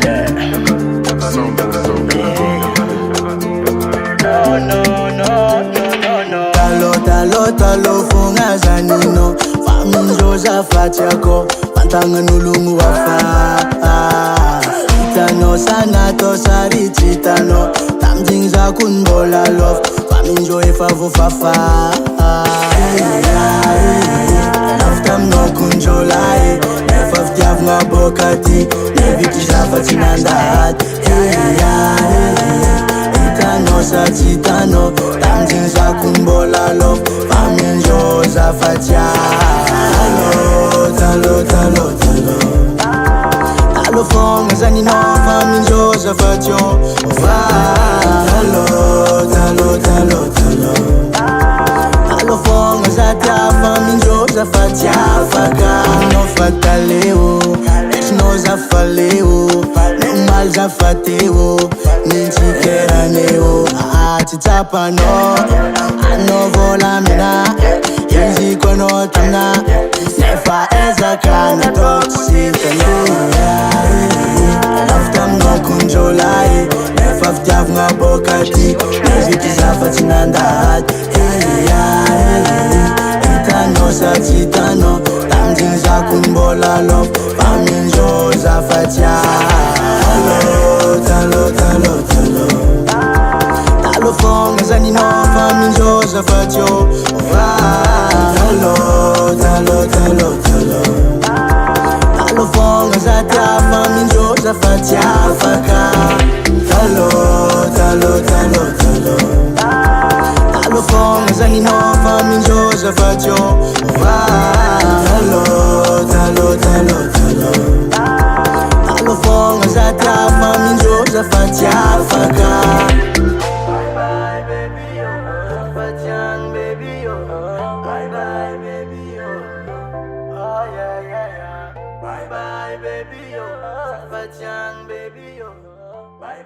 Yeah. No. Talo funga zanino Faminjo za fatiako Pantanga nulungu wafa Itano sanato sari chitano Tamjing za kunbola love Faminjo efavu fafa Naftam no kunjolai Nefaf diav nga bokati Neviti shafa tinandat Itano sa chitano Tamjing za kunbola love Faminjo za fatia Talo Talo fonga zanino Faminjo za fatio Talo Talo fonga za tia Faminjo za fatia Faka no fataleo No za faleo No mal za fateo Ninchikera neo Chitapa no Ano vola mina Yenzi kono tanga Nefa eza kana toksika Naftam no kunjolai Nefa ftiaf nga bokati Neviti zafa tinandat Itano sa chitano Tamjing za kumbola love Faminjo za fatia Talo Talo fonga zanino Faminjo za fatio Talo Talo fonga za tia Faminjo za fatia Faka Talo Talo fonga zanino Faminjo za fatio Talo Talo fonga za tia Faminjo za fatia Faka Bye baby yo, Fatian baby yo. Bye baby yo. Oh yeah. Bye baby yo, Fatian baby yo. Bye.